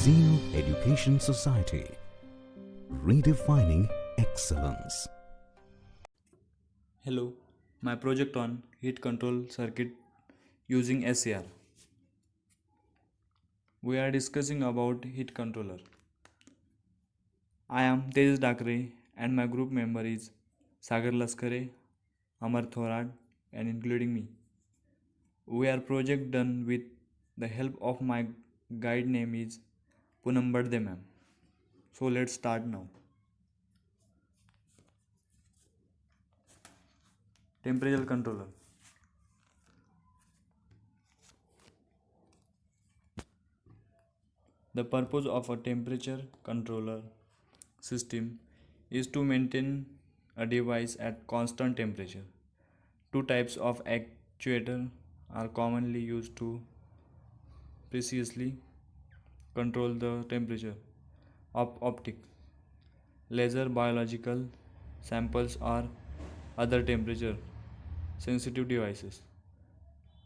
Zeno Education Society, redefining excellence. Hello, my project on heat control circuit using SCR. We are discussing about heat controller. I am Tej Dakre and my group member is Sagar Laskare, Amar Thorad and including me. We are project done with the help of my guide name is Poonam Badde ma'am. So let's start now. Temperature controller. The purpose of a temperature controller system is to maintain a device at constant temperature. Two types of actuator are commonly used to precisely control the temperature of optic, laser, biological samples, or other temperature sensitive devices.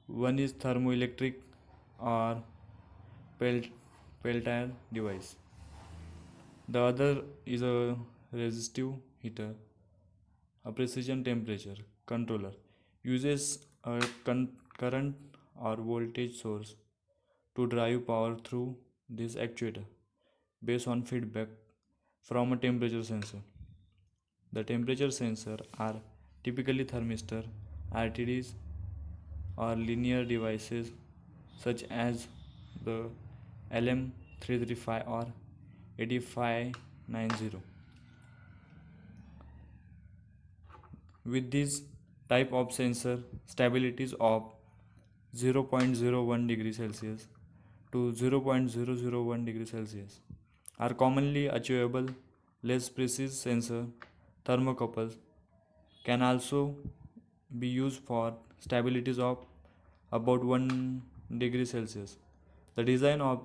One is thermoelectric or Peltier device. The other is a resistive heater. A precision temperature controller uses a current or voltage source to drive power through this actuator based on feedback from a temperature sensor. The temperature sensor are typically thermistor, RTDs, or linear devices such as the LM335 or 8590. With this type of sensor, stabilities of 0.01 degree Celsius to 0.001 degree Celsius are commonly achievable. Less precise sensor thermocouples can also be used for stabilities of about 1 degree Celsius. The design of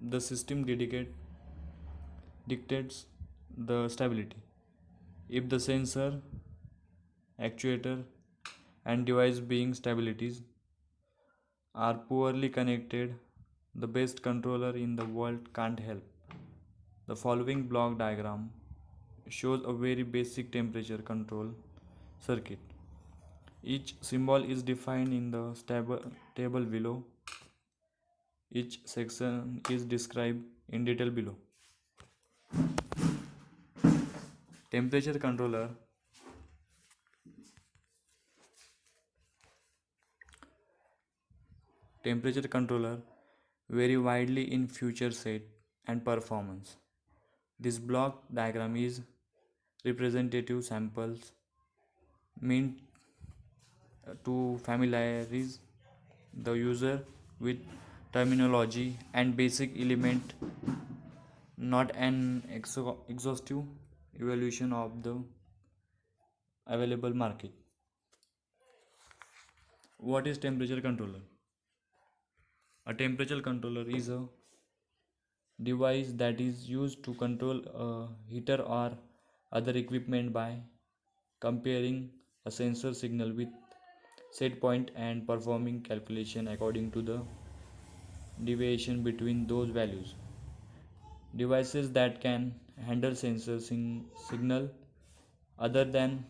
the system dictates the stability. If the sensor, actuator, and device being stabilities are poorly connected, the best controller in the world can't help. The following block diagram shows a very basic temperature control circuit. Each symbol is defined in the table below. Each section is described in detail below. Temperature controller vary widely in feature set and performance. This block diagram is representative samples meant to familiarize the user with terminology and basic element, not an exhaustive evaluation of the available market. What is temperature controller? A temperature controller is a device that is used to control a heater or other equipment by comparing a sensor signal with set point and performing calculation according to the deviation between those values. Devices that can handle sensor signal other than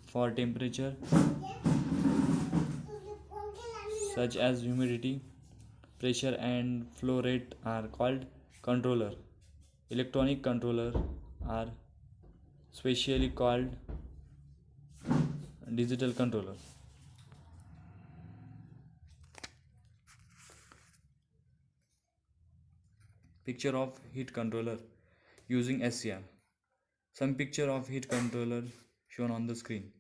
for temperature such as humidity, pressure and flow rate are called controller. Electronic controller are specially called digital controller. Picture of heat controller using SCR. Some picture of heat controller shown on the screen.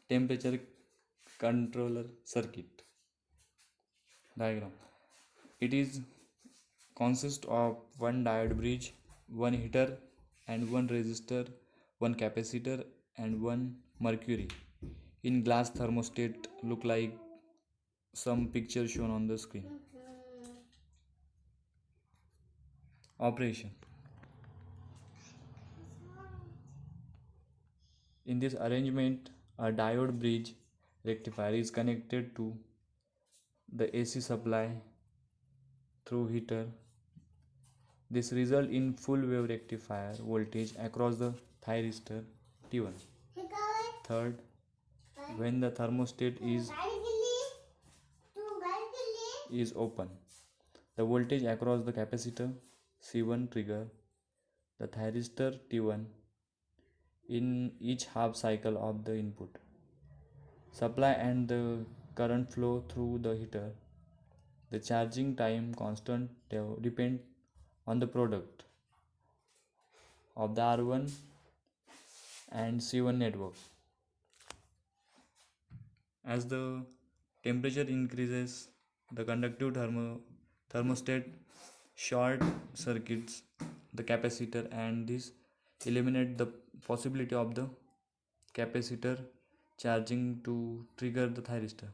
Temperature controller circuit diagram. It is consists of one diode bridge, one heater and one resistor, one capacitor and one mercury in glass thermostat look like some picture shown on the screen. Operation. In this arrangement, a diode bridge rectifier is connected to the AC supply through heater. This result in full wave rectifier voltage across the thyristor T1. Third, when the thermostat is open, the voltage across the capacitor C1 trigger the thyristor T1 in each half cycle of the input supply and the current flow through the heater. The charging time constant depend on the product of the R1 and C1 network. As the temperature increases, the conductive thermostat short circuits the capacitor, and this eliminates the possibility of the capacitor charging to trigger the thyristor.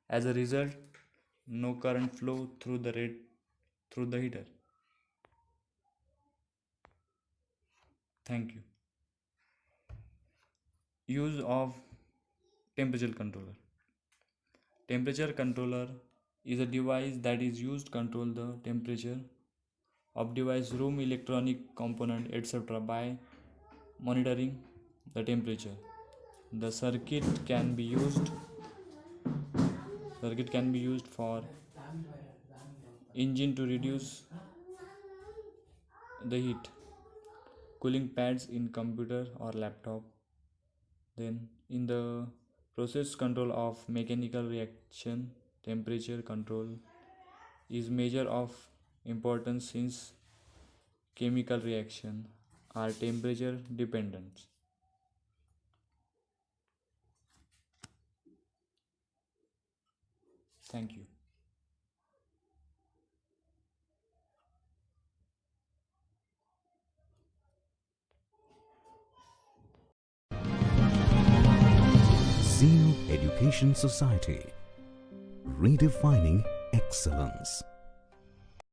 As a result, no current flow through the heater. Thank you. Use of temperature controller. Temperature controller is a device that is used to control the temperature of device, room, electronic component, etc. by monitoring the temperature. The circuit can be used for engine to reduce the heat, cooling pads in computer or laptop. Then in the process control of mechanical reaction, temperature control is measure of importance since chemical reaction are temperature dependent. Thank you. Zeno Education Society, redefining excellence.